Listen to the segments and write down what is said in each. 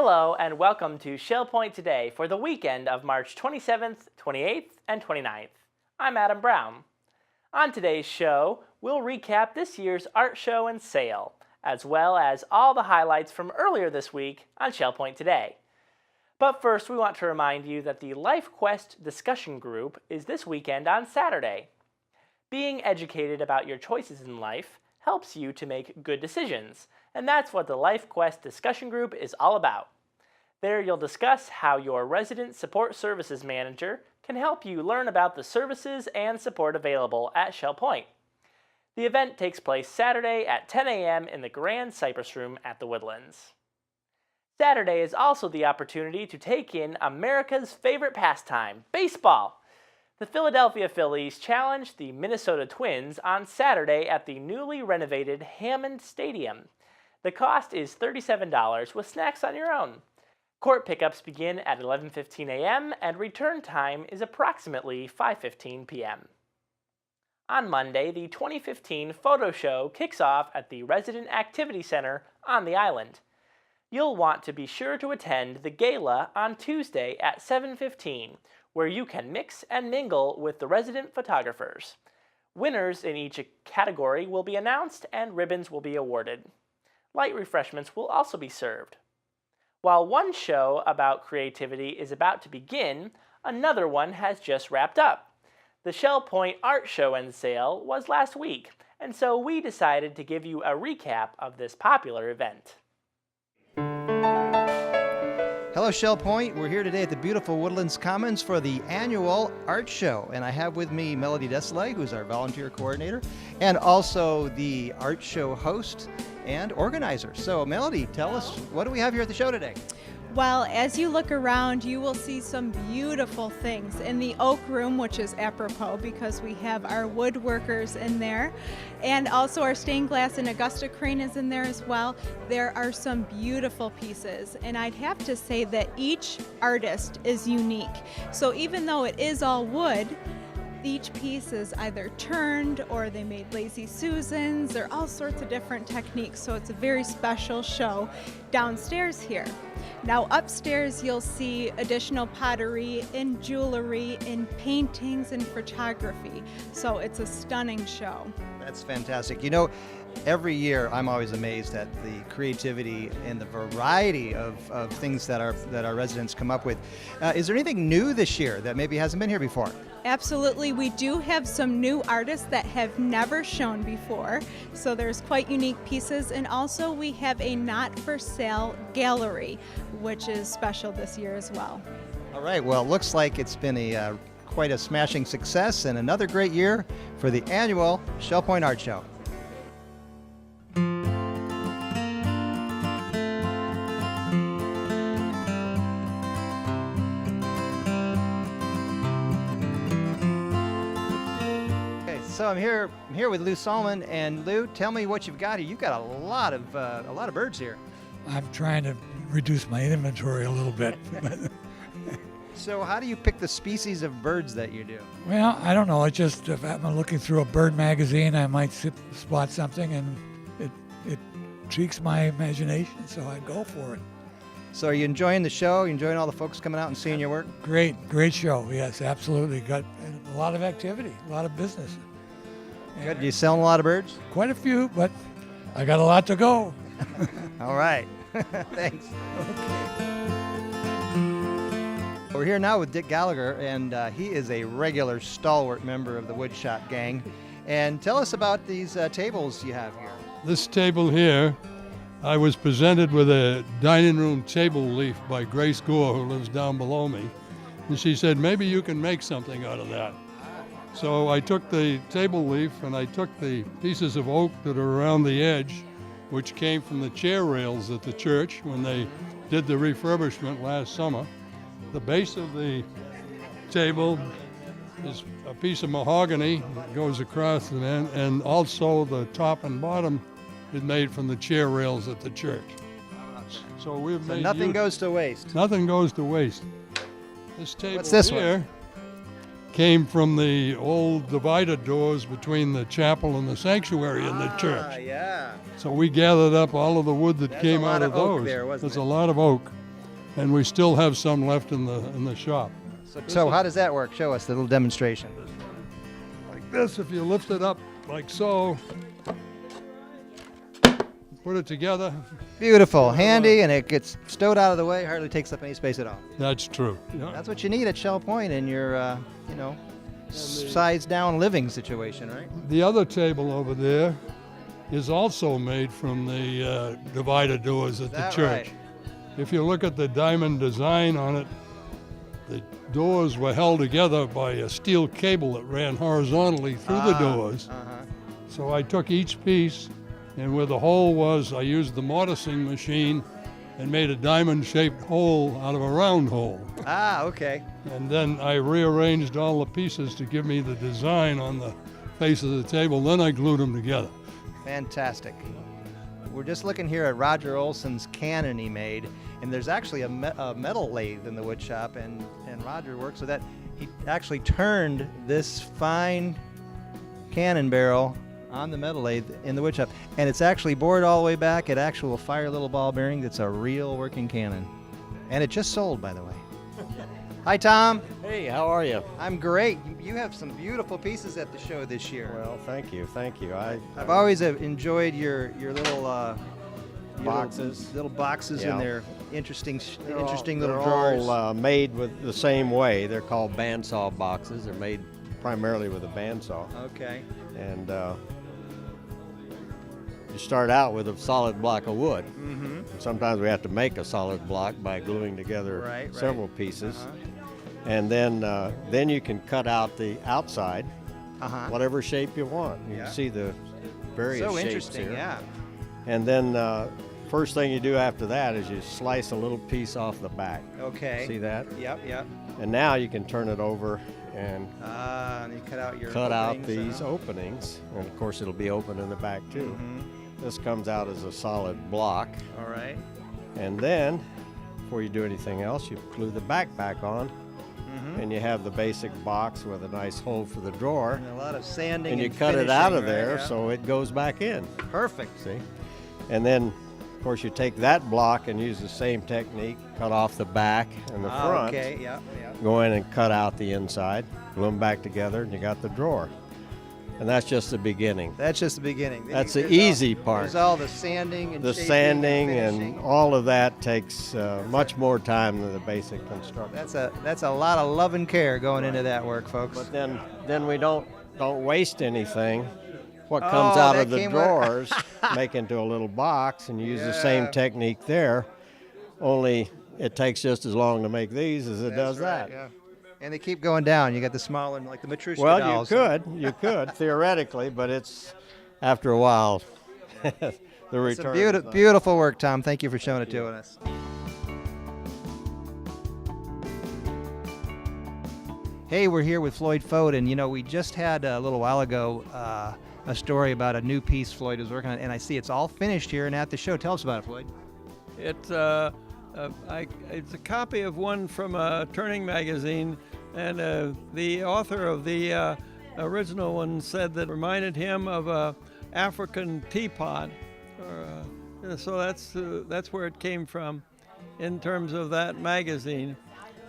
Hello and welcome to Shell Point Today for the weekend of March 27th, 28th, and 29th. I'm Adam Brown. On today's show, we'll recap this year's art show and sale, as well as all the highlights from earlier this week on Shell Point Today. But first, we want to remind you that the Life Quest discussion group is this weekend on Saturday. Being educated about your choices in life helps you to make good decisions, and that's what the Life Quest discussion group is all about. There you'll discuss how your resident support services manager can help you learn about the services and support available at Shell Point. The event takes place Saturday at 10 a.m. in the Grand Cypress Room at the Woodlands. Saturday is also the opportunity to take in America's favorite pastime, baseball. The Philadelphia Phillies challenged the Minnesota Twins on Saturday at the newly renovated Hammond Stadium. The cost is $37 with snacks on your own. Court pickups begin at 11:15 a.m. and return time is approximately 5:15 p.m. On Monday, the 2015 photo show kicks off at the Resident Activity Center on the island. You'll want to be sure to attend the gala on Tuesday at 7:15, where you can mix and mingle with the resident photographers. Winners in each category will be announced and ribbons will be awarded. Light refreshments will also be served. While one show about creativity is about to begin, another one has just wrapped up. The Shell Point Art Show and Sale was last week, and so we decided to give you a recap of this popular event. Hello, Shell Point. We're here today at the beautiful Woodlands Commons for the annual art show. And I have with me Melody Desolé, who's our volunteer coordinator, and also the art show host and organizer. So, Melody, tell us, what do we have here at the show today? Well, as you look around, you will see some beautiful things in the Oak Room, which is apropos because we have our woodworkers in there, and also our stained glass and Augusta crane is in there as well. There are some beautiful pieces, and I'd have to say that each artist is unique. So even though it is all wood, each piece is either turned or they made Lazy Susans. There are all sorts of different techniques, so it's a very special show downstairs here. Now upstairs you'll see additional pottery and jewelry and paintings and photography. So it's a stunning show. That's fantastic. You know, every year I'm always amazed at the creativity and the variety of things that our residents come up with. Is there anything new this year that maybe hasn't been here before? Absolutely. We do have some new artists that have never shown before, so there's quite unique pieces, and also we have a not-for-sale gallery, which is special this year as well. All right, well, it looks like it's been quite a smashing success and another great year for the annual Shell Point Art Show. So I'm here with Lou Solomon, and Lou, tell me what you've got here. You've got a lot of birds here. I'm trying to reduce my inventory a little bit. So how do you pick the species of birds that you do? Well, I don't know. It's just if I'm looking through a bird magazine, I might spot something, and it piques my imagination, so I go for it. So are you enjoying the show? You enjoying all the folks coming out and seeing your work? Great show. Yes, absolutely. Got a lot of activity, a lot of business. Good. You selling a lot of birds? Quite a few, but I got a lot to go. All right. Thanks. Okay. We're here now with Dick Gallagher, and he is a regular stalwart member of the Woodshop Gang. And tell us about these tables you have here. This table here, I was presented with a dining room table leaf by Grace Gore, who lives down below me. And she said, maybe you can make something out of that. So I took the table leaf and I took the pieces of oak that are around the edge, which came from the chair rails at the church when they did the refurbishment last summer. The base of the table is a piece of mahogany that goes across the end, and also the top and bottom is made from the chair rails at the church. So we've made nothing goes to waste. Nothing goes to waste. This table What's this here one? Came from the old divider doors between the chapel and the sanctuary in the church. Yeah. So we gathered up all of the wood that That's came a lot out of of oak those. there, wasn't There's it? a lot of oak. and we still have some left in the shop. So how does that work? Show us the little demonstration. Like this, if you lift it up like so, put it together. Beautiful, handy, and it gets stowed out of the way. Hardly takes up any space at all. That's true. Yeah. That's what you need at Shell Point in your, size down living situation, right? The other table over there is also made from the divider doors at the that church. right? If you look at the diamond design on it, the doors were held together by a steel cable that ran horizontally through the doors. So I took each piece, and where the hole was, I used the mortising machine and made a diamond-shaped hole out of a round hole. Okay. And then I rearranged all the pieces to give me the design on the face of the table. Then I glued them together. Fantastic. We're just looking here at Roger Olson's cannon he made, and there's actually a metal lathe in the wood shop, and Roger works with that. He actually turned this fine cannon barrel on the metal lathe in the wood shop, and it's actually bored all the way back at actual fire little ball bearing. That's a real working cannon, and it just sold, by the way. Hi, Tom. Hey, how are you? I'm great. You have some beautiful pieces at the show this year. Well, thank you. I've always enjoyed your little boxes. little boxes in Yeah. there. Interesting They're little drawers. all made with the same way. They're called bandsaw boxes. They're made primarily with a bandsaw, Okay. and you start out with a solid block of wood. Mm-hmm. Sometimes we have to make a solid block by gluing together Right. several pieces, Uh-huh. and then you can cut out the outside, Uh-huh. whatever shape you want. You Yeah. can see the various So shapes interesting, here. yeah. And then first thing you do after that is you slice a little piece off the back. Okay. See that? Yep. And now you can turn it over and And you cut out your cut out openings, these uh-huh. openings. And of course it'll be open in the back too. Mhm. This comes out as a solid block. All right. And then, before you do anything else, you glue the back on. Mm-hmm. And you have the basic box with a nice hole for the drawer. And a lot of sanding And you cut it finishing, out of right? there Yeah. so it goes back in. Perfect. See? And then, of course, you take that block and use the same technique, cut off the back and the front, Okay. Yeah. go in and cut out the inside, glue them back together, and you got the drawer. And that's just the beginning. That's just the beginning. Then That's the there's all- easy part. There's all the sanding and The shaping sanding and, and finishing. all of that takes much more time than the basic construction. That's a lot of love and care going into that work, folks. But then we don't waste anything. What comes Oh, out that of the came with- drawers, make into a little box, and use the same Yeah. technique there. Only it takes just as long to make these as it does That's right, that. yeah. And they keep going down. You got the smaller, like the Matrushka Well, dolls. you could theoretically, but it's after a while the It's a return. beautiful work, Tom. Thank you for showing it to us. Hey, we're here with Floyd Foden. You know, we just had a little while ago a story about a new piece Floyd was working on, and I see it's all finished here and at the show. Tell us about it, Floyd. It's a copy of one from Turning magazine, and the author of the original one said that reminded him of a African teapot, so that's where it came from, in terms of that magazine,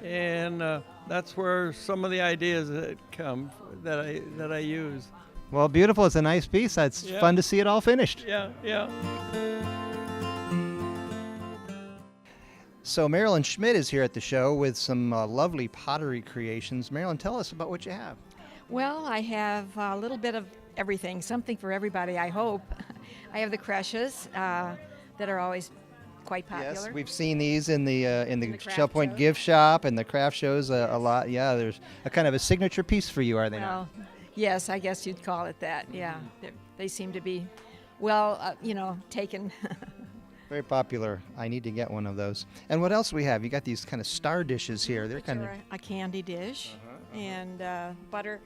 and that's where some of the ideas that come that I use. Well, beautiful. It's a nice piece. It's Yeah. fun to see it all finished. Yeah. So Marilyn Schmidt is here at the show with some lovely pottery creations. Marilyn, tell us about what you have. Well, I have a little bit of everything, something for everybody, I hope. I have the creches that are always quite popular. Yes, we've seen these in the craft Shell Point shows. gift shop and the craft shows a lot. Yeah, there's a kind of a signature piece for you, are they not? Well, yes, I guess you'd call it that. Yeah, they seem to be well, taken. Very popular. I need to get one of those. And what else do we have? You got these kind of star dishes here. They're kind of a candy dish and butter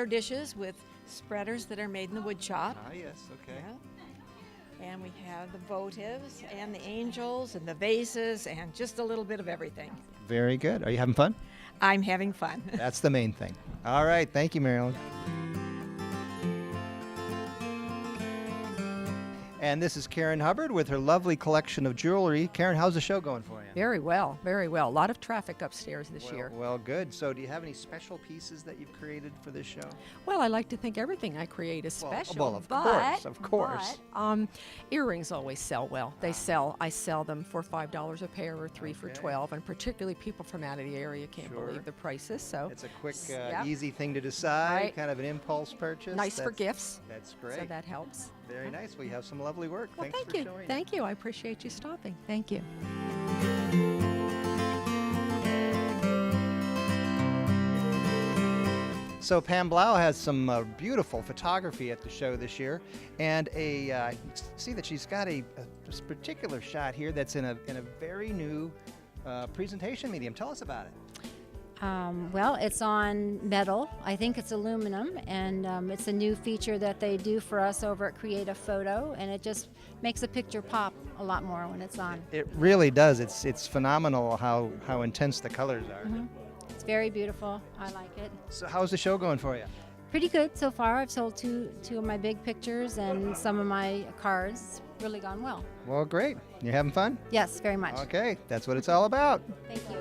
dishes with spreaders that are made in the wood shop. yes, okay. Yeah. And we have the votives and the angels and the vases and just a little bit of everything. Very good. Are you having fun? I'm having fun. That's the main thing. All right. Thank you, Marilyn. And this is Karen Hubbard with her lovely collection of jewelry. Karen, how's the show going for you? Very well, very well. A lot of traffic upstairs this year. Well, good. So do you have any special pieces that you've created for this show? Well, I like to think everything I create is special. Well, of course. But, earrings always sell well. They sell. I sell them for $5 a pair or 3 for 12, and particularly people from out of the area can't believe the prices. So it's a quick, yeah. easy thing to decide, Right. kind of an impulse purchase. Nice for gifts. That's great. So that helps. Very nice. We have some lovely work. Well, Thanks thank for you. showing Thank you. I appreciate you stopping. Thank you. So Pam Blau has some beautiful photography at the show this year, and you can see that she's got this particular shot here that's in a very new presentation medium. Tell us about it. Well, it's on metal. I think it's aluminum, and it's a new feature that they do for us over at Create a Photo, and it just makes a picture pop a lot more when it's on. It really does. It's phenomenal how intense the colors are. Mm-hmm. It's very beautiful. I like it. So how's the show going for you? Pretty good so far. I've sold two of my big pictures and some of my cards. Really gone well. Well, great. You having fun? Yes, very much. Okay, that's what it's all about. Thank you.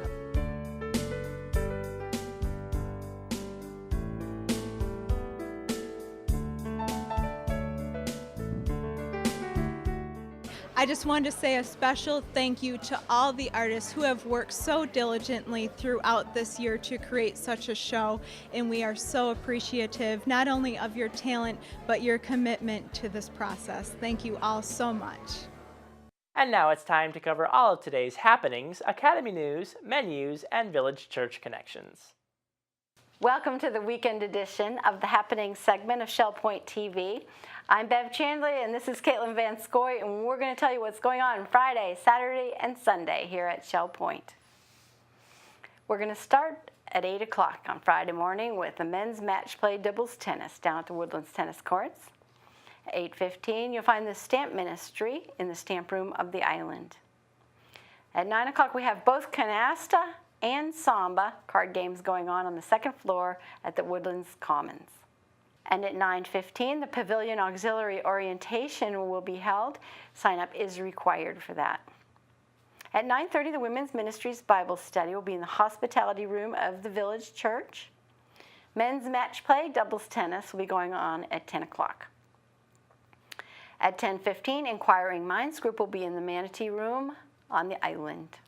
I just wanted to say a special thank you to all the artists who have worked so diligently throughout this year to create such a show, and we are so appreciative not only of your talent but your commitment to this process. Thank you all so much. And now it's time to cover all of today's happenings, Academy news, menus, and Village Church connections. Welcome to the weekend edition of the Happenings segment of Shell Point TV. I'm Bev Chandler, and this is Caitlin Van Scoy, and we're going to tell you what's going on Friday, Saturday, and Sunday here at Shell Point. We're going to start at 8 o'clock on Friday morning with the men's match play doubles tennis down at the Woodlands Tennis Courts. At 8:15, you'll find the Stamp Ministry in the Stamp Room of the Island. At 9 o'clock, we have both canasta and samba card games going on the second floor at the Woodlands Commons. And at 9:15, the Pavilion Auxiliary Orientation will be held. Sign up is required for that. At 9:30, the Women's Ministries Bible Study will be in the hospitality room of the Village Church. Men's match play doubles tennis will be going on at 10 o'clock. At 10:15, Inquiring Minds group will be in the Manatee Room on the island.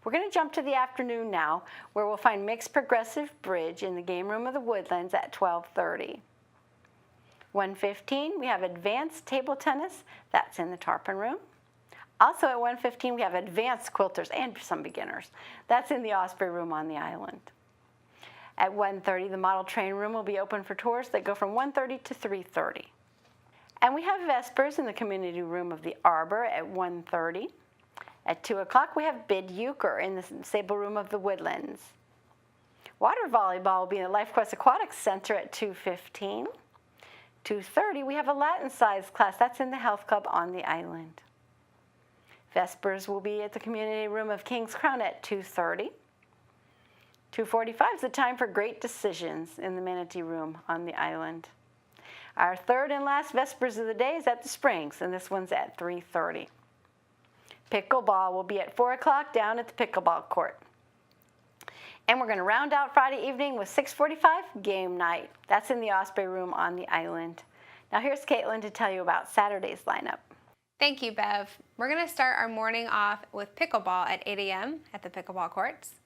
We're going to jump to the afternoon now, where we'll find Mixed Progressive Bridge in the game room of the Woodlands at 12:30. 1:15, we have Advanced Table Tennis. That's in the Tarpon Room. Also at 1:15, we have Advanced Quilters and some beginners. That's in the Osprey Room on the island. At 1:30, the Model Train Room will be open for tours that go from 1:30 to 3:30. And we have Vespers in the Community Room of the Arbor at 1:30. At 2 o'clock, we have Bid Euchre in the Sable Room of the Woodlands. Water volleyball will be in the Life Quest Aquatics Center at 2:15. 2:30, we have a Latin size class. That's in the Health Club on the island. Vespers will be at the Community Room of King's Crown at 2:30. 2:45 is the time for Great Decisions in the Manatee Room on the island. Our third and last Vespers of the day is at the Springs, and this one's at 3:30. Pickleball will be at 4 o'clock down at the pickleball court. And we're going to round out Friday evening with 6:45 game night. That's in the Osprey Room on the island. Now here's Caitlin to tell you about Saturday's lineup. Thank you, Bev. We're going to start our morning off with pickleball at 8 a.m. at the pickleball courts.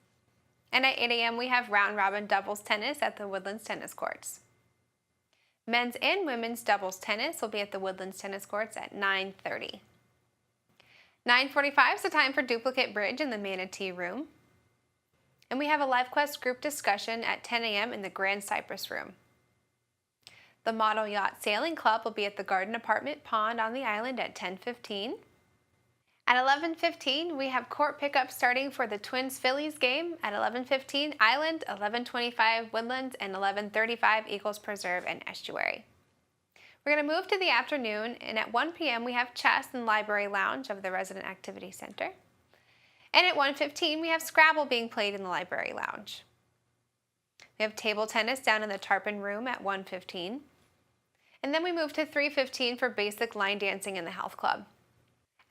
And at 8 a.m. we have round robin doubles tennis at the Woodlands Tennis Courts. Men's and women's doubles tennis will be at the Woodlands Tennis Courts at 9:30. 9:45 is the time for duplicate bridge in the Manatee Room. And we have a Life Quest group discussion at 10 a.m. in the Grand Cypress Room. The Model Yacht Sailing Club will be at the Garden Apartment Pond on the island at 10:15. At 11:15, we have court pickup starting for the Twins Phillies game at 11:15 Island, 11:25 Woodlands, and 11:35 Eagles Preserve and Estuary. We're going to move to the afternoon, and at 1 p.m. we have chess in the Library Lounge of the Resident Activity Center. And at 1:15 we have Scrabble being played in the Library Lounge. We have table tennis down in the Tarpon Room at 1:15. And then we move to 3:15 for basic line dancing in the health club.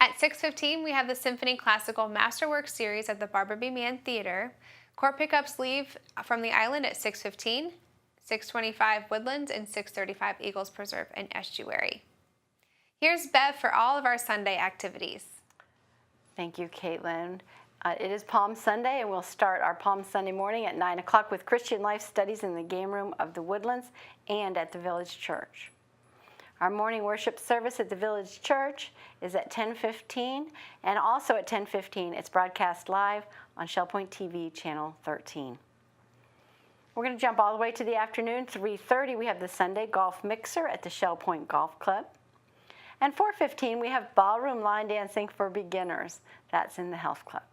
At 6:15, we have the Symphony Classical Masterwork Series at the Barbara B. Mann Theater. Court pickups leave from the island at 6:15, 6:25 Woodlands, and 6:35 Eagles Preserve and Estuary. Here's Bev for all of our Sunday activities. Thank you, Caitlin. It is Palm Sunday, and we'll start our Palm Sunday morning at 9 o'clock with Christian Life Studies in the game room of the Woodlands and at the Village Church. Our morning worship service at the Village Church is at 10:15, and also at 10:15, it's broadcast live on ShellPoint TV, Channel 13. We're going to jump all the way to the afternoon. 3:30, we have the Sunday Golf Mixer at the ShellPoint Golf Club. And 4:15, we have ballroom line dancing for beginners. That's in the health club.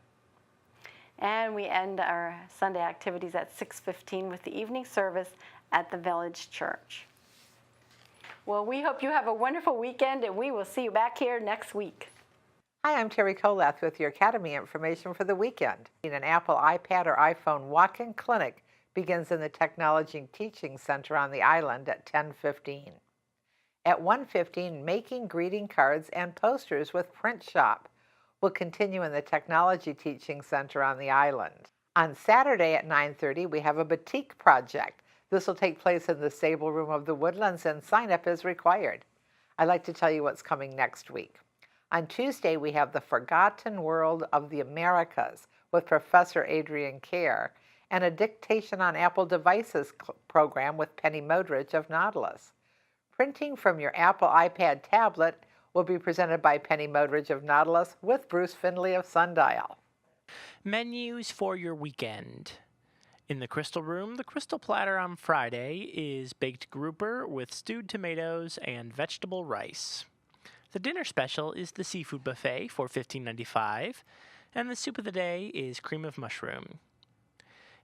And we end our Sunday activities at 6:15 with the evening service at the Village Church. Well, we hope you have a wonderful weekend, and we will see you back here next week. Hi, I'm Terry Kolath with your Academy information for the weekend. An Apple iPad or iPhone walk-in clinic begins in the Technology Teaching Center on the island at 10:15. At 1:15, making greeting cards and posters with Print Shop will continue in the Technology Teaching Center on the island. On Saturday at 9:30, we have a batik project. This will take place in the stable room of the Woodlands, and sign-up is required. I'd like to tell you what's coming next week. On Tuesday, we have the Forgotten World of the Americas with Professor Adrian Kerr, and a Dictation on Apple Devices program with Penny Modridge of Nautilus. Printing from your Apple iPad tablet will be presented by Penny Modridge of Nautilus with Bruce Findlay of Sundial. Menus for your weekend. In the Crystal Room, the Crystal Platter on Friday is baked grouper with stewed tomatoes and vegetable rice. The dinner special is the seafood buffet for $15.95, and the soup of the day is cream of mushroom.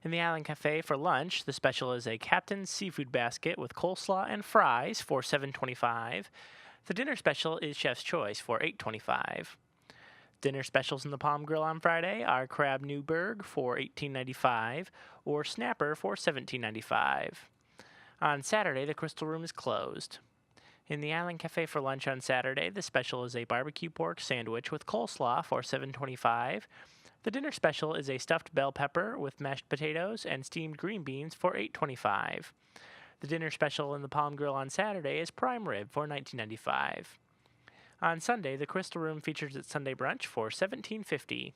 In the Island Cafe for lunch, the special is a Captain's Seafood Basket with coleslaw and fries for $7.25. The dinner special is Chef's Choice for $8.25. Dinner specials in the Palm Grill on Friday are Crab Newburg for $18.95 or Snapper for $17.95. On Saturday, the Crystal Room is closed. In the Island Cafe for lunch on Saturday, the special is a barbecue pork sandwich with coleslaw for $7.25. The dinner special is a stuffed bell pepper with mashed potatoes and steamed green beans for $8.25. The dinner special in the Palm Grill on Saturday is prime rib for $19.95. On Sunday, the Crystal Room features its Sunday brunch for $17.50.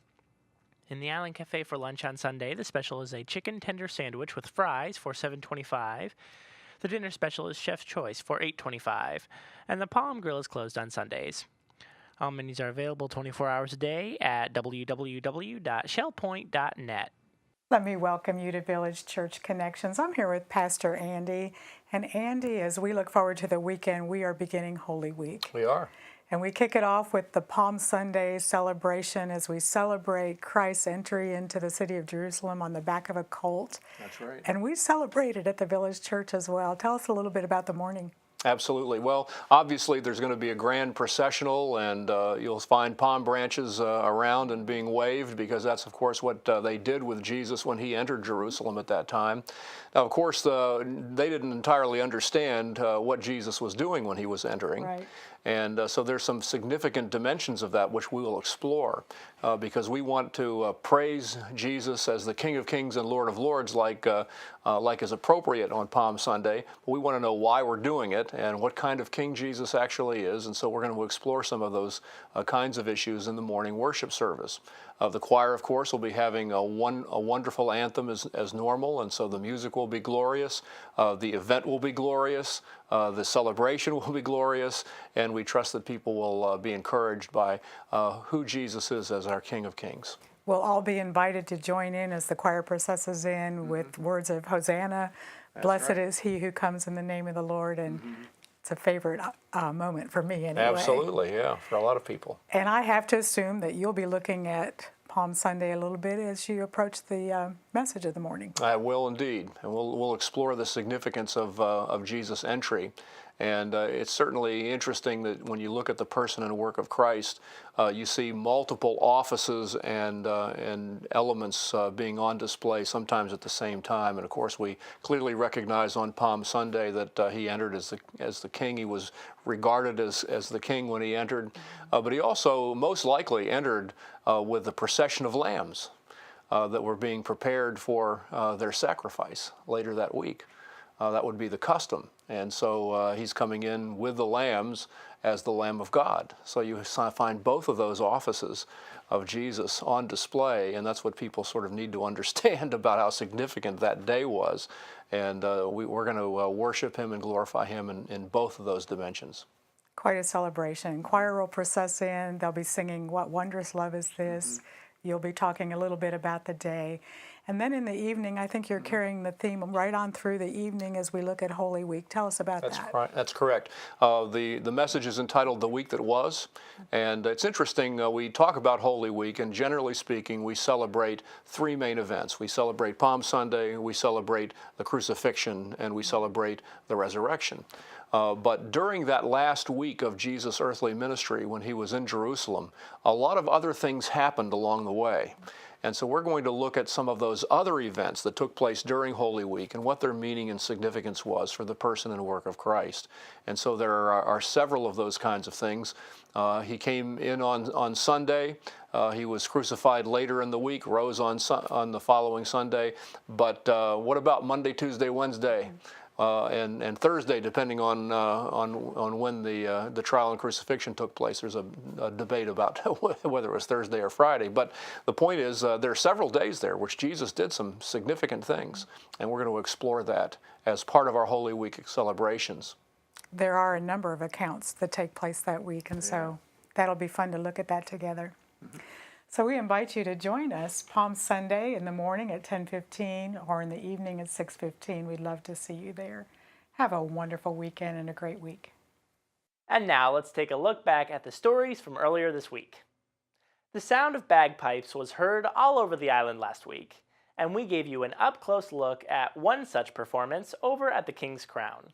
In the Island Cafe for lunch on Sunday, the special is a chicken tender sandwich with fries for $7.25. The dinner special is Chef's Choice for $8.25. And the Palm Grill is closed on Sundays. All menus are available 24 hours a day at www.shellpoint.net. Let me welcome you to Village Church Connections. I'm here with Pastor Andy. And Andy, as we look forward to the weekend, we are beginning Holy Week. We are. And we kick it off with the Palm Sunday celebration as we celebrate Christ's entry into the city of Jerusalem on the back of a colt. That's right. And we celebrate it at the Village Church as well. Tell us a little bit about the morning. Absolutely. Well, obviously there's going to be a grand processional, and you'll find palm branches around and being waved, because that's, of course, what they did with Jesus when he entered Jerusalem at that time. Now, of course, they didn't entirely understand what Jesus was doing when he was entering. Right. And so there's some significant dimensions of that which we will explore, because we want to praise Jesus as the King of Kings and Lord of Lords like is appropriate on Palm Sunday. But we want to know why we're doing it and what kind of King Jesus actually is. And so we're going to explore some of those kinds of issues in the morning worship service. The choir, of course, will be having a wonderful anthem as normal, and so the music will be glorious, the event will be glorious, the celebration will be glorious, and we trust that people will be encouraged by who Jesus is as our King of Kings. We'll all be invited to join in as the choir processes in with words of Hosanna. That's Blessed right. is he who comes in the name of the Lord. And it's a favorite moment for me anyway. Absolutely, yeah, for a lot of people. And I have to assume that you'll be looking at Palm Sunday a little bit as you approach the message of the morning. I will indeed, and we'll explore the significance of Jesus' entry. And it's certainly interesting that when you look at the person and work of Christ, you see multiple offices and elements being on display sometimes at the same time. And of course, we clearly recognize on Palm Sunday that he entered as the king. He was regarded as the king when he entered, but he also most likely entered with the procession of lambs that were being prepared for their sacrifice later that week. That would be the custom. And so he's coming in with the lambs as the Lamb of God. So you find both of those offices of Jesus on display, and that's what people sort of need to understand about how significant that day was. And we're going to worship him and glorify him in both of those dimensions. Quite a celebration. Choir will process in. They'll be singing What Wondrous Love Is This. You'll be talking a little bit about the day. And then in the evening, I think you're carrying the theme right on through the evening as we look at Holy Week. Tell us about that. Right. That's correct. The message is entitled The Week That Was. And it's interesting, we talk about Holy Week, and generally speaking, we celebrate three main events. We celebrate Palm Sunday, we celebrate the crucifixion, and we celebrate the resurrection. But during that last week of Jesus' earthly ministry, when he was in Jerusalem, a lot of other things happened along the way. And so we're going to look at some of those other events that took place during Holy Week and what their meaning and significance was for the person and work of Christ. And so there are several of those kinds of things. He came in on Sunday. He was crucified later in the week, rose on the following Sunday. But what about Monday, Tuesday, Wednesday? And Thursday, depending on when the trial and crucifixion took place. There's a debate about whether it was Thursday or Friday. But the point is, there are several days there which Jesus did some significant things, and we're going to explore that as part of our Holy Week celebrations. There are a number of accounts that take place that week, and so that'll be fun to look at that together. So we invite you to join us Palm Sunday in the morning at 10:15 or in the evening at 6:15. We'd love to see you there. Have a wonderful weekend and a great week. And now let's take a look back at the stories from earlier this week. The sound of bagpipes was heard all over the island last week, and we gave you an up-close look at one such performance over at the King's Crown.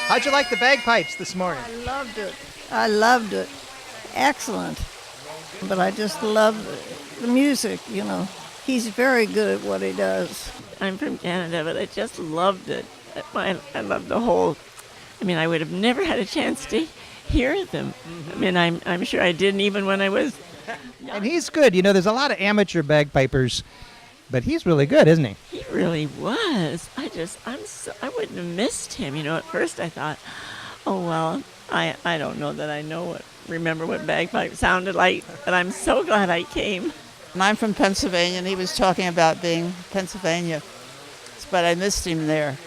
How'd you like the bagpipes this morning? I loved it. I loved it. Excellent. But I just love the music, you know. He's very good at what he does. I'm from Canada, but I just loved it. I loved the whole, I would have never had a chance to hear them. I'm sure I didn't even when I was young. And he's good. You know, there's a lot of amateur bagpipers But he's really good, isn't he? He really was. I wouldn't have missed him. You know, at first I thought, oh, well, I don't know that I remember what bagpipe sounded like, but I'm so glad I came. And I'm from Pennsylvania, and he was talking about being Pennsylvania, but I missed him there.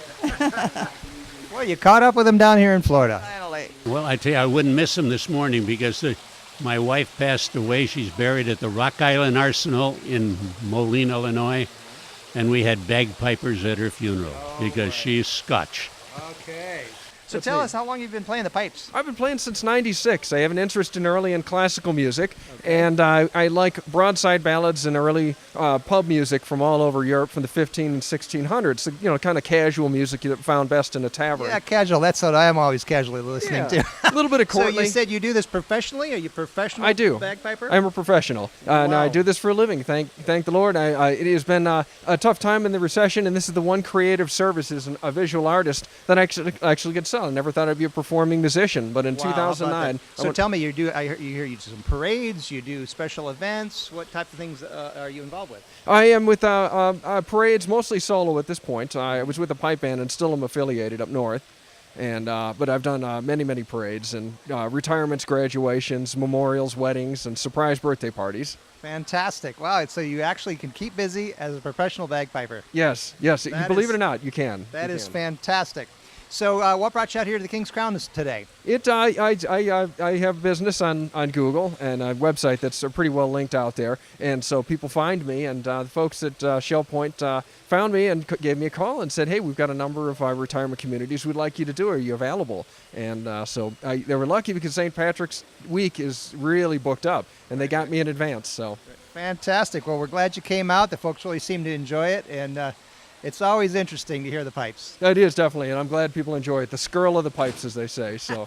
Well, you caught up with him down here in Florida. Finally. Well, I tell you, I wouldn't miss him this morning because my wife passed away. She's buried at the Rock Island Arsenal in Moline, Illinois, and we had bagpipers at her funeral because she's Scotch. Okay. So tell us, how long you've been playing the pipes? I've been playing since '96. I have an interest in early and classical music, and I like broadside ballads and early pub music from all over Europe from the 15 and 1600s. So, you know, kind of casual music you found best in a tavern. Yeah, casual. That's what I'm always casually listening to. A little bit of courtly. So you said you do this professionally? Are you a professional I do. bagpiper? I'm a professional. And I do this for a living. Thank the Lord. It has been a tough time in the recession, and this is the one creative service as a visual artist that I actually get to sell. I never thought I'd be a performing musician, but in 2009. So tell me, you hear you do some parades, you do special events. What type of things are you involved with? I am with parades, mostly solo at this point. I was with a pipe band and still am affiliated up north. And but I've done many parades and retirements, graduations, memorials, weddings, and surprise birthday parties. Fantastic. Wow. So you actually can keep busy as a professional bagpiper. Yes. Believe it or not, you can. That is fantastic. So what brought you out here to the King's Crown today? I have business on Google and a website that's pretty well linked out there. And so people find me, and the folks at Shell Point found me and gave me a call and said, hey, we've got a number of retirement communities we'd like you to do. Are you available? And so they were lucky because St. Patrick's Week is really booked up, and they got me in advance. So fantastic. Well, we're glad you came out. The folks really seem to enjoy it, and it's always interesting to hear the pipes. It is, definitely, and I'm glad people enjoy it. The skirl of the pipes, as they say. So,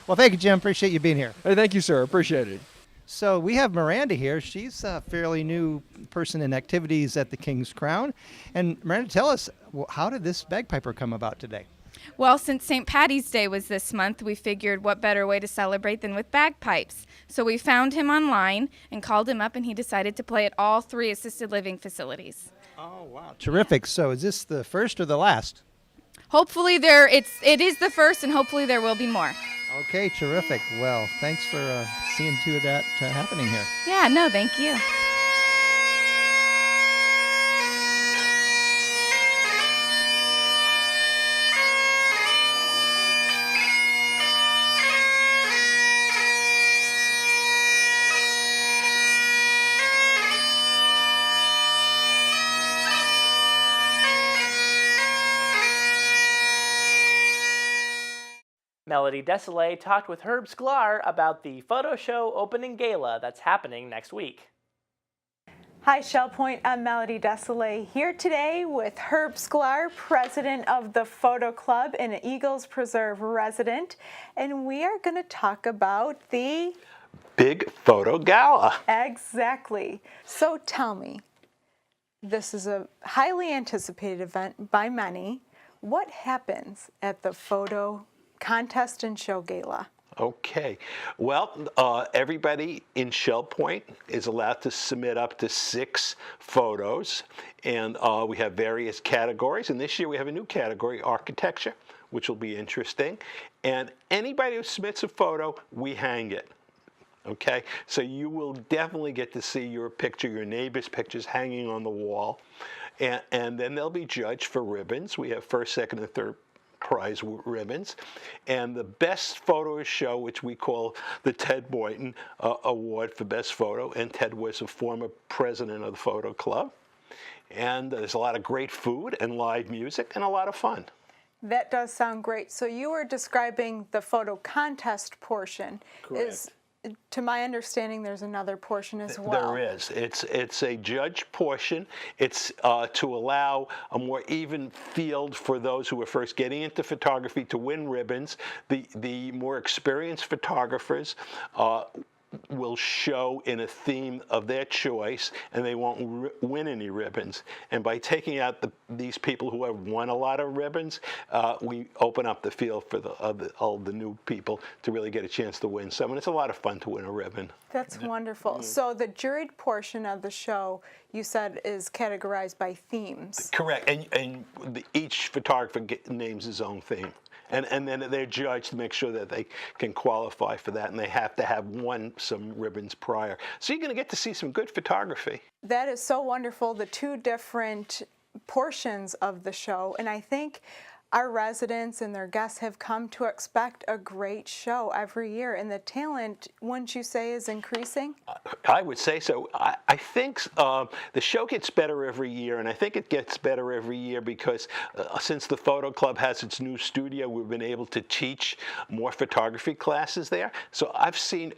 well, thank you, Jim. Appreciate you being here. Hey, thank you, sir. Appreciate it. So we have Miranda here. She's a fairly new person in activities at the King's Crown. And Miranda, tell us, how did this bagpiper come about today? Well, since St. Patty's Day was this month, we figured what better way to celebrate than with bagpipes. So we found him online and called him up, and he decided to play at all 3 assisted living facilities. Oh, wow. Terrific. So is this the first or the last? Hopefully it is the first, and hopefully there will be more. Okay, terrific. Well, thanks for seeing to that happening here. Yeah, no, thank you. Melody Desolé talked with Herb Sklar about the photo show opening gala that's happening next week. Hi, Shell Point. I'm Melody Desolé here today with Herb Sklar, president of the Photo Club and an Eagles Preserve resident, and we are going to talk about the Big Photo Gala. Exactly. So tell me, this is a highly anticipated event by many. What happens at the photo contest and show gala? Okay. Well, everybody in Shell Point is allowed to submit up to 6 photos, and we have various categories. And this year we have a new category, architecture, which will be interesting. And anybody who submits a photo, we hang it. Okay? So you will definitely get to see your picture, your neighbor's pictures hanging on the wall. And then they'll be judged for ribbons. We have first, second, and third prize ribbons, and the best photo show, which we call the Ted Boynton Award for Best Photo, and Ted was a former president of the Photo Club, and there's a lot of great food and live music and a lot of fun. That does sound great. So you were describing the photo contest portion. Correct. To my understanding, there's another portion as well. There is. It's a judge portion. It's to allow a more even field for those who are first getting into photography to win ribbons. The more experienced photographers will show in a theme of their choice, and they won't win any ribbons. And by taking out these people who have won a lot of ribbons, we open up the field for all the new people to really get a chance to win some. And it's a lot of fun to win a ribbon. That's wonderful. So the juried portion of the show, you said is categorized by themes. Correct, and each photographer names his own theme. And then they're judged to make sure that they can qualify for that, and they have to have won some ribbons prior. So you're going to get to see some good photography. That is so wonderful, the two different portions of the show, and I think our residents and their guests have come to expect a great show every year, and the talent, wouldn't you say, is increasing? I would say so. I think the show gets better every year, and I think it gets better every year because since the Photo Club has its new studio, we've been able to teach more photography classes there. So I've seen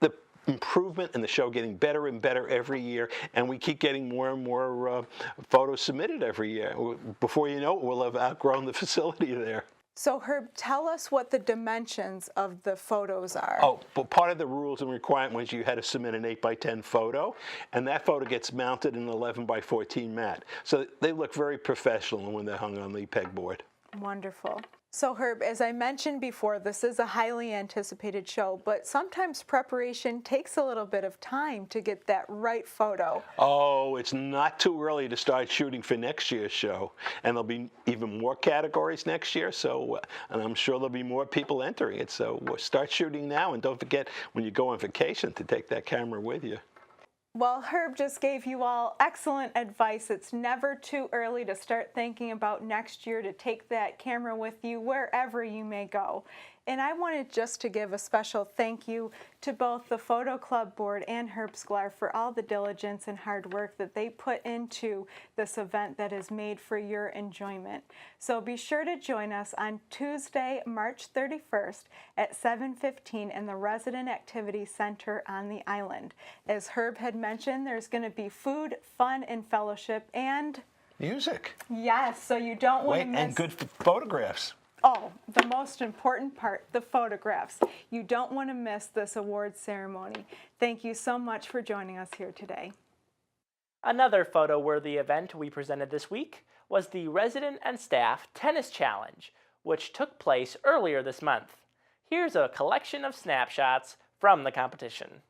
the improvement in the show getting better and better every year, and we keep getting more and more photos submitted every year. Before you know it, we'll have outgrown the facility there. So Herb, tell us what the dimensions of the photos are. Oh, but part of the rules and requirement was you had to submit an 8x10 photo, and that photo gets mounted in an 11x14 mat. So they look very professional when they're hung on the pegboard. Wonderful. So Herb, as I mentioned before, this is a highly anticipated show, but sometimes preparation takes a little bit of time to get that right photo. Oh, it's not too early to start shooting for next year's show. And there'll be even more categories next year, so, and I'm sure there'll be more people entering it. So we'll start shooting now, and don't forget when you go on vacation to take that camera with you. Well, Herb just gave you all excellent advice. It's never too early to start thinking about next year to take that camera with you wherever you may go. And I wanted just to give a special thank you to both the Photo Club Board and Herb Sklar for all the diligence and hard work that they put into this event that is made for your enjoyment. So be sure to join us on Tuesday, March 31st at 7:15 in the Resident Activity Center on the island. As Herb had mentioned, there's going to be food, fun, and fellowship, and music. Yes, so you don't want to miss. And good photographs. Oh, the most important part, the photographs. You don't want to miss this awards ceremony. Thank you so much for joining us here today. Another photo-worthy event we presented this week was the Resident and Staff Tennis Challenge, which took place earlier this month. Here's a collection of snapshots from the competition.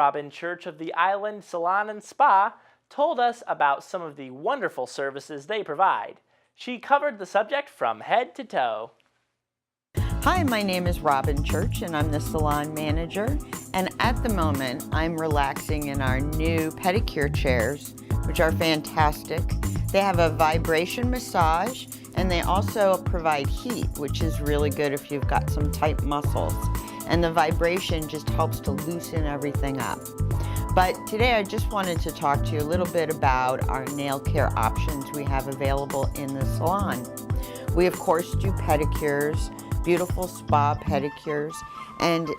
Robin Church of the Island Salon and Spa told us about some of the wonderful services they provide. She covered the subject from head to toe. Hi, my name is Robin Church and I'm the salon manager. And at the moment, I'm relaxing in our new pedicure chairs, which are fantastic. They have a vibration massage and they also provide heat, which is really good if you've got some tight muscles. And the vibration just helps to loosen everything up. But today I just wanted to talk to you a little bit about our nail care options we have available in the salon. We of course do pedicures, beautiful spa pedicures, and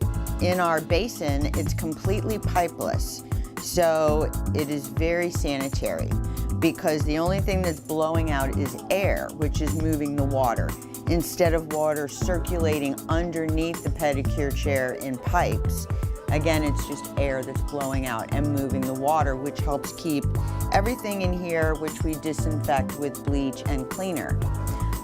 in our basin it's completely pipeless. So it is very sanitary because the only thing that's blowing out is air, which is moving the water, instead of water circulating underneath the pedicure chair in pipes. Again, it's just air that's blowing out and moving the water, which helps keep everything in here, which we disinfect with bleach and cleaner.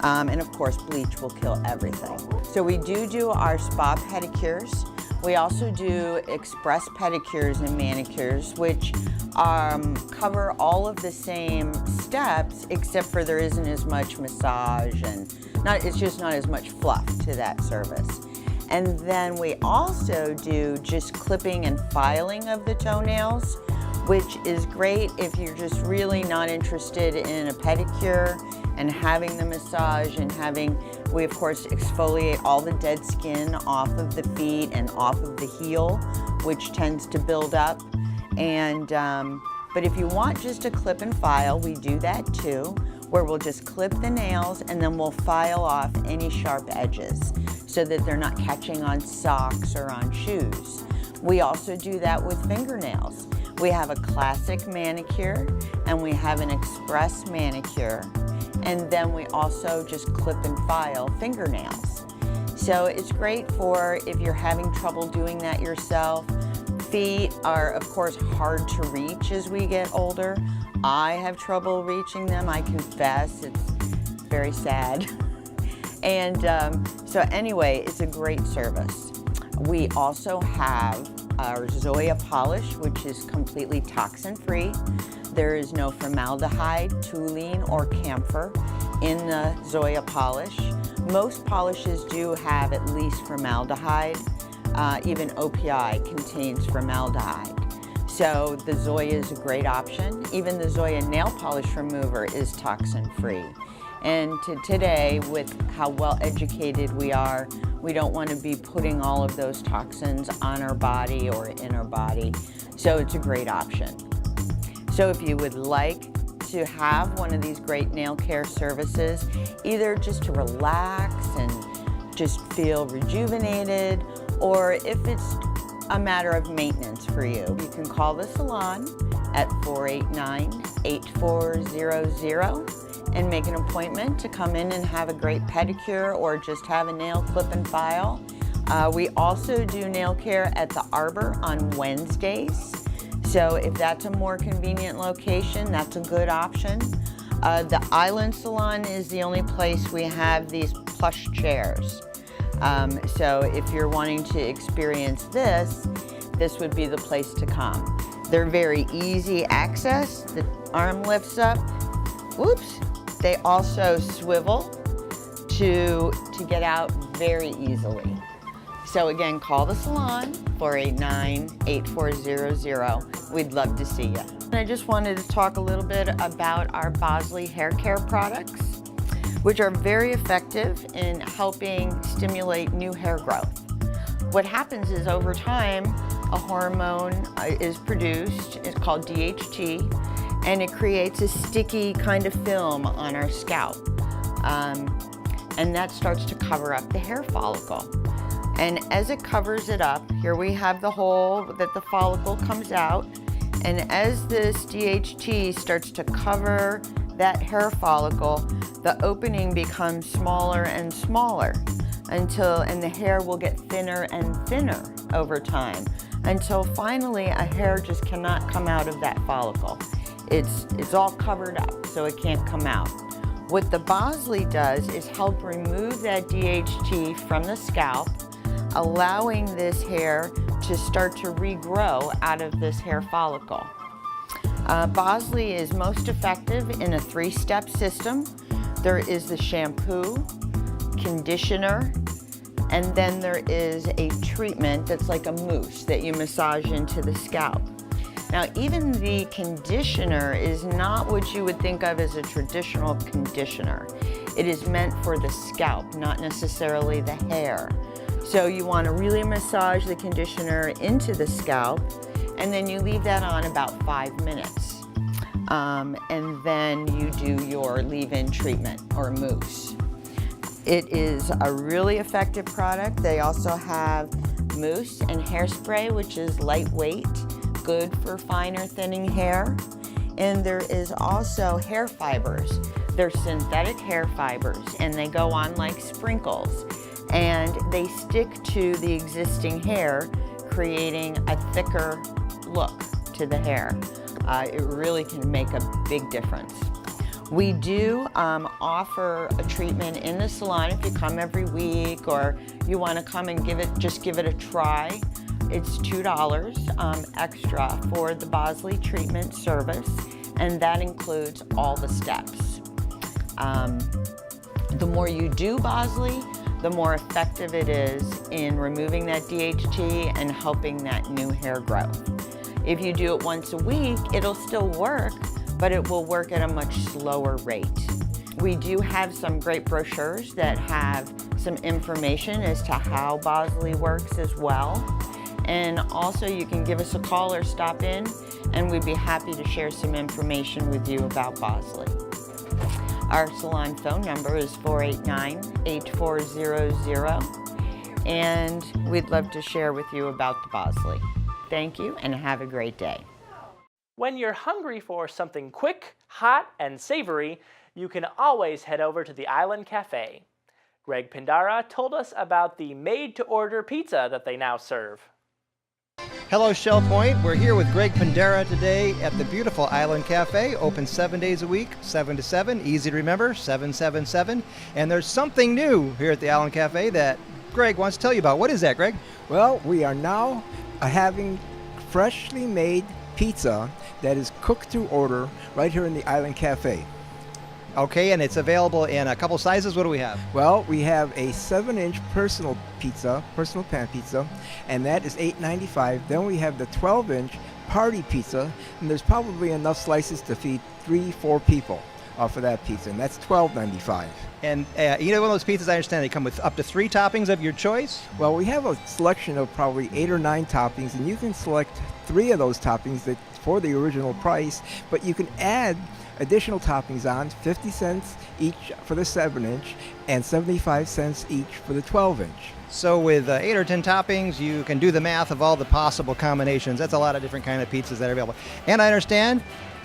And of course, bleach will kill everything. So we do our spa pedicures. We also do express pedicures and manicures, which cover all of the same steps, except for there isn't as much massage and it's just not as much fluff to that service. And then we also do just clipping and filing of the toenails, which is great if you're just really not interested in a pedicure and having the massage and we of course exfoliate all the dead skin off of the feet and off of the heel, which tends to build up. And but if you want just a clip and file, we do that too, where we'll just clip the nails and then we'll file off any sharp edges so that they're not catching on socks or on shoes. We also do that with fingernails. We have a classic manicure and we have an express manicure, and then we also just clip and file fingernails. So it's great for if you're having trouble doing that yourself. Feet are of course hard to reach as we get older. I have trouble reaching them, I confess. It's very sad. And so anyway, it's a great service. We also have our Zoya polish, which is completely toxin-free. There is no formaldehyde, toluene, or camphor in the Zoya polish. Most polishes do have at least formaldehyde. Even OPI contains formaldehyde. So the Zoya is a great option. Even the Zoya nail polish remover is toxin-free. And today, with how well educated we are, we don't want to be putting all of those toxins on our body or in our body. So it's a great option. So if you would like to have one of these great nail care services, either just to relax and just feel rejuvenated, or if it's a matter of maintenance for you, you can call the salon at 489-8400 and make an appointment to come in and have a great pedicure or just have a nail clip and file. We also do nail care at the Arbor on Wednesdays. So if that's a more convenient location, that's a good option. The Island Salon is the only place we have these plush chairs. So if you're wanting to experience this would be the place to come. They're very easy access. The arm lifts up. Whoops. They also swivel to get out very easily. So again, call the salon, 489-8400. We'd love to see you. And I just wanted to talk a little bit about our Bosley hair care products, which are very effective in helping stimulate new hair growth. What happens is over time, a hormone is produced, it's called DHT, and it creates a sticky kind of film on our scalp. And that starts to cover up the hair follicle. And as it covers it up, here we have the hole that the follicle comes out, and as this DHT starts to cover that hair follicle, the opening becomes smaller and smaller and the hair will get thinner and thinner over time until finally a hair just cannot come out of that follicle. It's all covered up, so it can't come out. What the Bosley does is help remove that DHT from the scalp, allowing this hair to start to regrow out of this hair follicle. Bosley is most effective in a 3-step system. There is the shampoo, conditioner, and then there is a treatment that's like a mousse that you massage into the scalp. Now, even the conditioner is not what you would think of as a traditional conditioner. It is meant for the scalp, not necessarily the hair. So you want to really massage the conditioner into the scalp, and then you leave that on about 5 minutes. And then you do your leave-in treatment or mousse. It is a really effective product. They also have mousse and hairspray, which is lightweight, good for finer thinning hair. And there is also hair fibers. They're synthetic hair fibers, and they go on like sprinkles. And they stick to the existing hair, creating a thicker look to the hair. It really can make a big difference. We do offer a treatment in the salon if you come every week or you want to come and give it a try. It's $2 extra for the Bosley treatment service, and that includes all the steps. The more you do Bosley, the more effective it is in removing that DHT and helping that new hair growth. If you do it once a week, it'll still work, but it will work at a much slower rate. We do have some great brochures that have some information as to how Bosley works as well. And also you can give us a call or stop in, and we'd be happy to share some information with you about Bosley. Our salon phone number is 489-8400, and we'd love to share with you about the Bosley. Thank you, and have a great day. When you're hungry for something quick, hot, and savory, you can always head over to the Island Cafe. Greg Pindara told us about the made-to-order pizza that they now serve. Hello, Shell Point. We're here with Greg Pindara today at the beautiful Island Cafe, open 7 days a week, 7 to 7, easy to remember, 777. And there's something new here at the Island Cafe that Greg wants to tell you about. What is that, Greg? Well, we are now having freshly made pizza that is cooked to order right here in the Island Cafe. Okay, and it's available in a couple sizes. What do we have? Well, we have a 7-inch personal pan pizza, and that is $8.95. Then we have the 12-inch party pizza, and there's probably enough slices to feed 3-4 people for that pizza, and that's $12.95. And either one of those pizzas, I understand, they come with up to 3 toppings of your choice? Well, we have a selection of probably 8 or 9 toppings, and you can select 3 of those toppings for the original price, but you can add additional toppings on, 50 cents each for the 7-inch and 75 cents each for the 12-inch. So with 8 or 10 toppings, you can do the math of all the possible combinations. That's a lot of different kind of pizzas that are available. And I understand,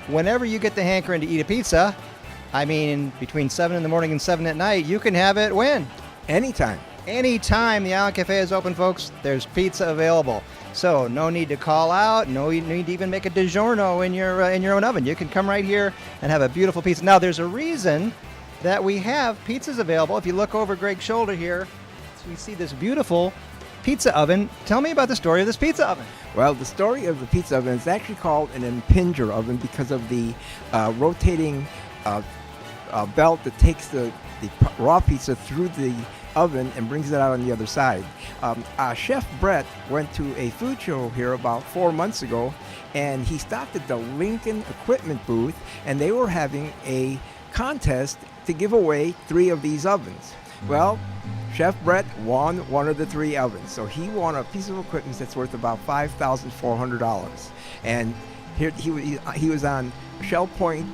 whenever you get the hankering to eat a pizza, I mean, between 7 in the morning and 7 at night, you can have it when? Anytime. Anytime the Island Cafe is open, folks, there's pizza available. So no need to call out, no need to even make a DiGiorno in your own oven. You can come right here and have a beautiful pizza. Now, there's a reason that we have pizzas available. If you look over Greg's shoulder here, we see this beautiful pizza oven. Tell me about the story of this pizza oven. Well, the story of the pizza oven is actually called an impinger oven because of the rotating belt that takes the raw pizza through the oven and brings it out on the other side. Chef Brett went to a food show here about 4 months ago, and he stopped at the Lincoln equipment booth, and they were having a contest to give away 3 of these ovens. Well, Chef Brett won one of the 3 ovens, so he won a piece of equipment that's worth about $5,400. And here he was on Shell Point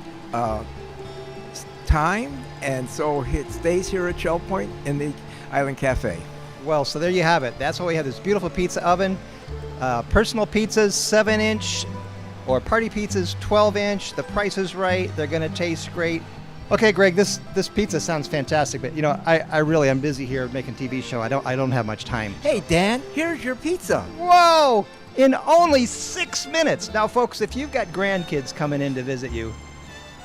time, and so it stays here at Shell Point in the Island Cafe. Well, so there you have it. That's why we have this beautiful pizza oven. Personal pizzas, 7-inch, or party pizzas, 12-inch. The price is right. They're going to taste great. Okay, Greg, this pizza sounds fantastic, but I'm busy here making TV show. I don't have much time. Hey, Dan, here's your pizza. Whoa! In only 6 minutes. Now, folks, if you've got grandkids coming in to visit you,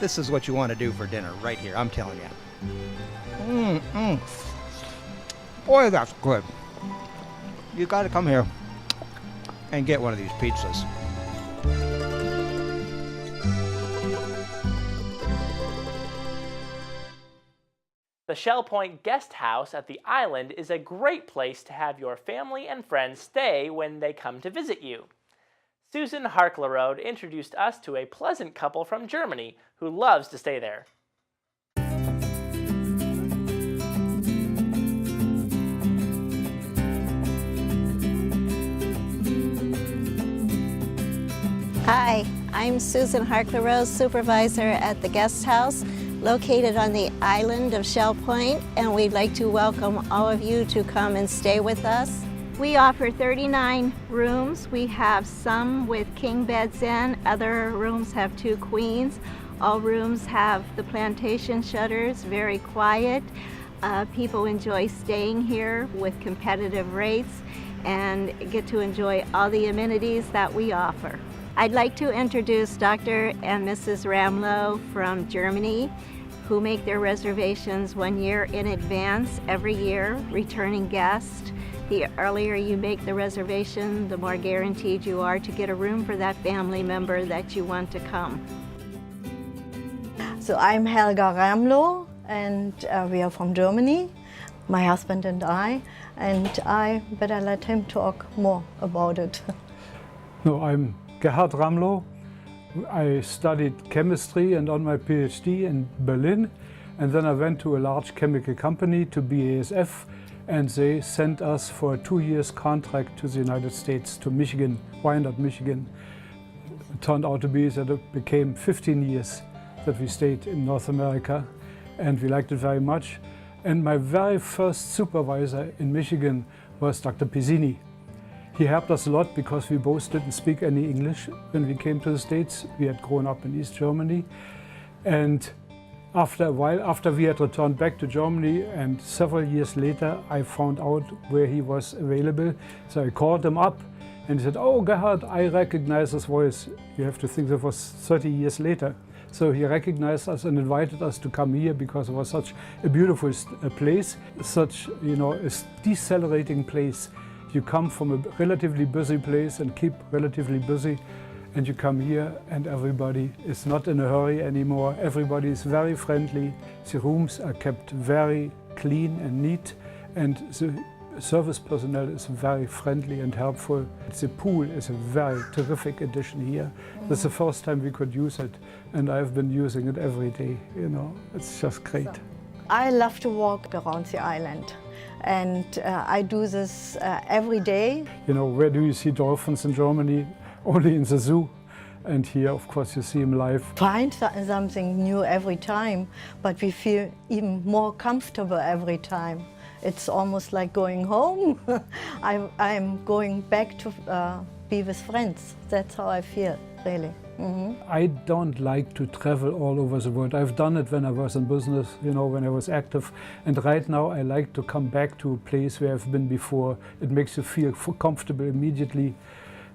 this is what you want to do for dinner right here. I'm telling you. Boy, that's good. You got to come here. and get one of these pizzas. The Shell Point Guest House at the island is a great place to have your family and friends stay when they come to visit you. Susan Harklerode introduced us to a pleasant couple from Germany who loves to stay there. Hi, I'm Susan Harklerode, supervisor at the guest house located on the island of Shell Point, and we'd like to welcome all of you to come and stay with us. We offer 39 rooms. We have some with king beds in, other rooms have 2 queens. All rooms have the plantation shutters, very quiet. People enjoy staying here with competitive rates and get to enjoy all the amenities that we offer. I'd like to introduce Dr. and Mrs. Ramlow from Germany, who make their reservations 1 year in advance every year, returning guests. The earlier you make the reservation, the more guaranteed you are to get a room for that family member that you want to come. So I'm Helga Ramlow, and we are from Germany, my husband and I better let him talk more about it. No, I'm Gerhard Ramlow. I studied chemistry and on my PhD in Berlin, and then I went to a large chemical company, to BASF, and they sent us for a 2 years contract to the United States, to Michigan, Wyandotte, Michigan. It turned out to be that it became 15 years that we stayed in North America, and we liked it very much. And my very first supervisor in Michigan was Dr. Pizzini. He helped us a lot because we both didn't speak any English when we came to the States. We had grown up in East Germany. And after a while, after we had returned back to Germany and several years later, I found out where he was available. So I called him up and he said, "Oh, Gerhard, I recognize his voice." You have to think that was 30 years later. So he recognized us and invited us to come here because it was such a beautiful place, such, you know, a decelerating place. You come from a relatively busy place and keep relatively busy, and you come here and everybody is not in a hurry anymore. Everybody is very friendly. The rooms are kept very clean and neat, and the service personnel is very friendly and helpful. The pool is a very terrific addition here. This is the first time we could use it, and I've been using it every day. You know, it's just great. I love to walk around the island, and I do this every day. You know, where do you see dolphins in Germany? Only in the zoo. And here, of course, you see them live. Find something new every time, but we feel even more comfortable every time. It's almost like going home. I'm going back to be with friends. That's how I feel, really. I don't like to travel all over the world. I've done it when I was in business, you know, when I was active. And right now I like to come back to a place where I've been before. It makes you feel comfortable immediately.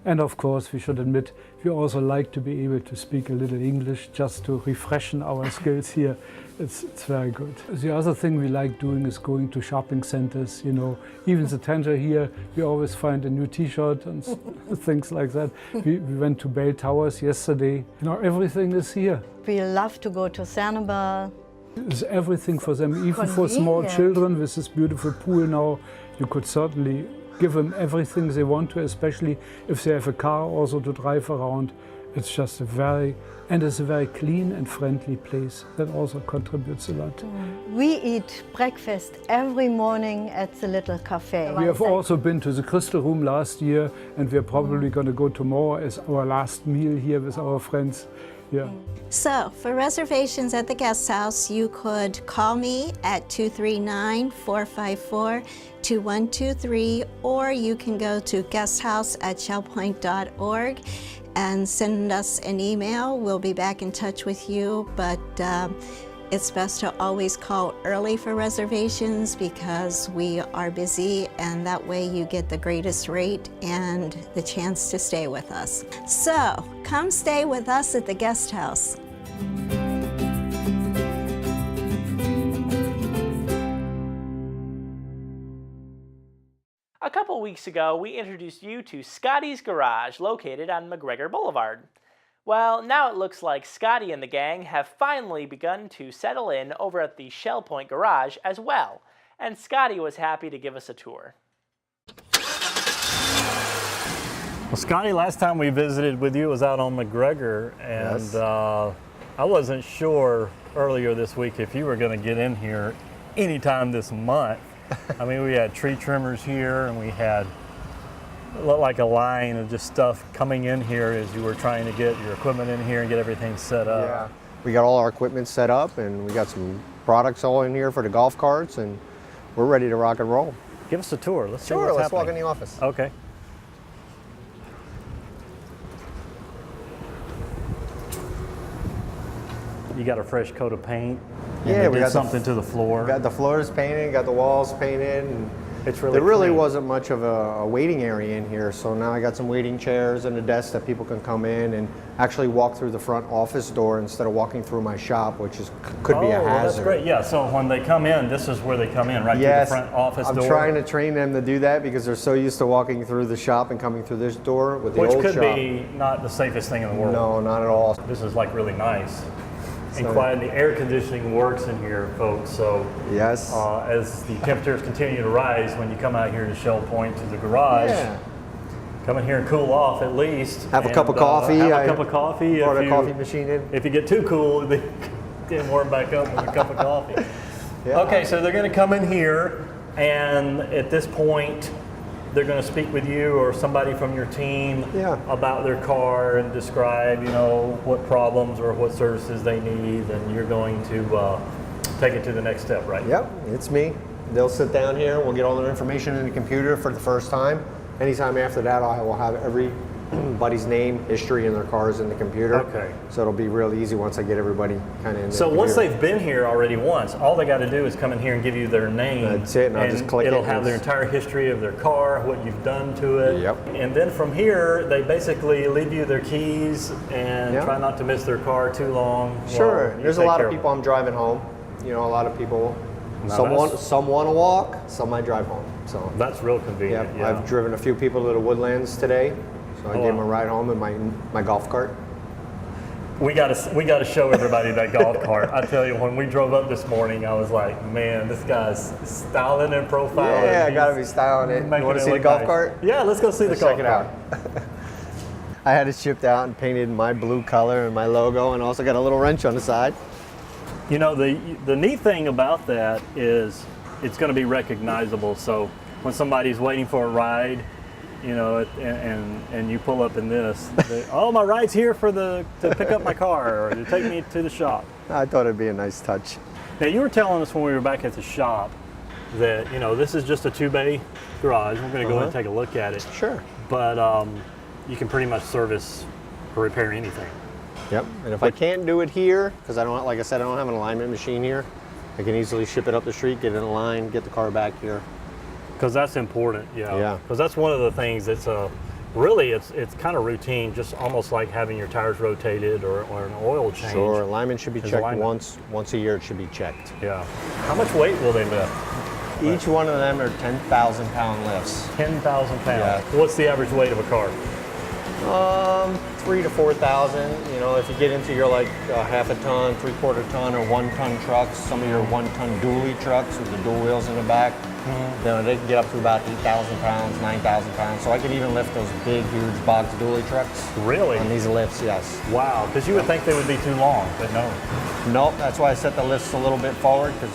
And of course, we should admit, we also like to be able to speak a little English just to refreshen our skills here. It's very good. The other thing we like doing is going to shopping centers, you know. Even the Tanger here, we always find a new t-shirt and things like that. We went to Bell Towers yesterday. You know, everything is here. We love to go to Cernabal. There's everything for them, even for small children with this beautiful pool now. You could certainly give them everything they want to, especially if they have a car also to drive around. It's just a very clean and friendly place that also contributes a lot. We eat breakfast every morning at the little cafe. We have also been to the Crystal Room last year, and we're probably going to go tomorrow as our last meal here with our friends. Yeah. So, for reservations at the guest house, you could call me at 239-454-2123, or you can go to guesthouse@shellpoint.org and send us an email. We'll be back in touch with you, but it's best to always call early for reservations because we are busy, and that way you get the greatest rate and the chance to stay with us. So, come stay with us at the guest house. A couple couple weeks ago, we introduced you to Scotty's Garage, located on McGregor Boulevard. Well, now it looks like Scotty and the gang have finally begun to settle in over at the Shell Point Garage as well, and Scotty was happy to give us a tour. Well, Scotty, last time we visited with you was out on McGregor, and Yes. I wasn't sure earlier this week if you were going to get in here anytime this month. I mean, we had tree trimmers here, and we had it looked like a line of just stuff coming in here as you were trying to get your equipment in here and get everything set up. Yeah, we got all our equipment set up, and we got some products all in here for the golf carts, and we're ready to rock and roll. Give us a tour. Let's see Sure, what's let's walk happening. in the office. Okay. You got a fresh coat of paint. And Yeah, they we did got something to the floor. Got the floors painted, got the walls painted, and it's really there really clean. wasn't much of a waiting area in here. So now I got some waiting chairs and a desk that people can come in and actually walk through the front office door instead of walking through my shop, which could be a Oh, well, hazard. that's great. Yeah, so when they come in, this is where they come in, right Yes, through the front office I'm door. trying to train them to do that because they're so used to walking through the shop and coming through this door with the Which old could shop. be not the safest thing in the world. No, not at all. This is like really nice. And So- quiet, and the air conditioning works in here, folks. So yes, as the temperatures continue to rise, when you come out here to Shell Point to the garage, Yeah. come in here and cool off at least. Have a cup of And, coffee. Have a I cup of coffee. brought If a you- coffee machine in. If you get too cool, they get warm back up with a cup of coffee. Yeah. Okay, so they're going to come in here, and at this point, they're going to speak with you or somebody from your team about their car and describe, you know, what problems or what services they need, and you're going to take it to the next step, right? Yep, it's me. They'll sit down here, we'll get all their information in the computer for the first time. Anytime after that, I will have everybody's name, history, and their cars in the computer. Okay. So it'll be real easy once I get everybody kind of in the So once computer. they've been here already once, all they got to do is come in here and give you their name. That's it, and I'll just click it It'll and have their it's- entire history of their car, what you've done to it. Yep. And then from here, they basically leave you their keys and Yep. try not to miss their car too long. Sure, while you there's a take lot care of people I'm driving home. You know, a lot of people, Now some want that's- to walk, some I drive home. So That's real convenient. Yep, Yeah. I've driven a few people to the Woodlands today, so I Oh, gave them wow. a ride home in my golf cart. We got to show everybody that golf cart. I tell you, when we drove up this morning, I was like, man, this guy's styling and profiling. Yeah, I He's gotta be styling it. making You want it to see the look golf nice. cart? Yeah, let's go see Let's the golf check it cart. out. I had it shipped out and painted my blue color and my logo, and also got a little wrench on the side. You know, the neat thing about that is it's going to be recognizable. So when somebody's waiting for a ride, you know, and you pull up in this, oh, my ride's here to pick up my car or to take me to the shop. I thought it'd be a nice touch. Now, you were telling us when we were back at the shop that, you know, this is just a 2-bay garage. We're going to go ahead and take a look at it. Sure. But you can pretty much service or repair anything. Yep. And if I can't do it here, because I don't, like I said, I don't have an alignment machine here, I can easily ship it up the street, get it in line, get the car back here. Because that's important, yeah. Yeah. Because that's one of the things that's really it's kind of routine, just almost like having your tires rotated or an oil change. Sure, alignment should be Is checked alignment- once a year. It should be checked. Yeah. How much weight will they lift? Each one of them are 10,000 pound lifts. 10,000 pounds. Yeah. What's the average weight of a car? 3,000 to 4,000. You know, if you get into your like half a ton, 3/4 ton, or 1 ton trucks, some of your 1 ton dually trucks with the dual wheels in the back, you know, they can get up to about 8,000 pounds, 9,000 pounds. So I could even lift those big, huge box dually trucks. Really? On these lifts, yes. Wow. Because you would think they would be too long, but no. Nope. That's why I set the lifts a little bit forward because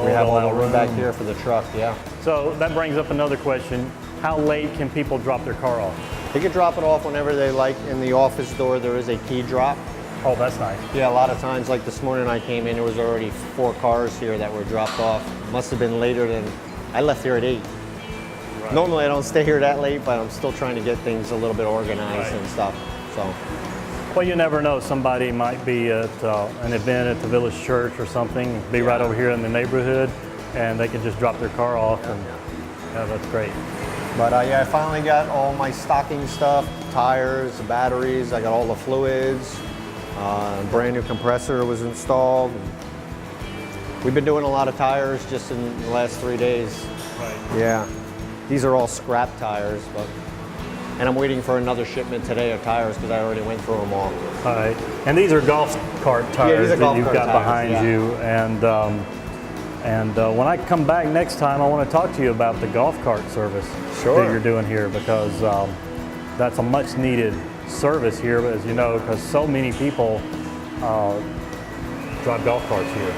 we have all the room back here for the truck. Yeah. So that brings up another question. How late can people drop their car off? They can drop it off whenever they like. In the office door, there is a key drop. Oh, that's nice. Yeah, a lot of times, like this morning I came in, there was already 4 cars here that were dropped off. Must have been later than, I left here at 8. Right. Normally I don't stay here that late, but I'm still trying to get things a little bit organized and stuff, so. Well, you never know. Somebody might be at an event at the village church or something, be right over here in the neighborhood, and they can just drop their car off. And yeah, that's great. But yeah, I finally got all my stocking stuff, tires, the batteries, I got all the fluids, brand new compressor was installed. We've been doing a lot of tires just in the last 3 days. Right. Yeah. These are all scrap tires, and I'm waiting for another shipment today of tires because I already went through them all. All right, and these are golf cart tires that you've got behind you, and when I come back next time, I want to talk to you about the golf cart service that you're doing here, because that's a much needed service here, as you know, because so many people drive golf carts here.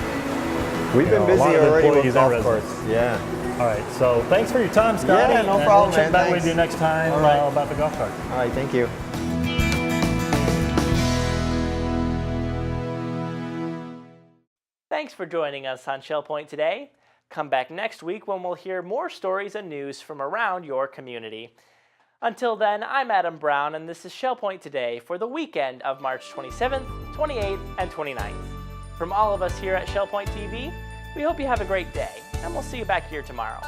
We've been busy already with golf carts. Yeah. All right, so thanks for your time, Scotty. Yeah, no problem, We'll check man. back Thanks. with you next time about the golf cart. All right, thank you. Thanks for joining us on Shell Point today. Come back next week when we'll hear more stories and news from around your community. Until then, I'm Adam Brown, and this is Shell Point Today for the weekend of March 27th, 28th, and 29th. From all of us here at Shell Point TV, we hope you have a great day, and we'll see you back here tomorrow.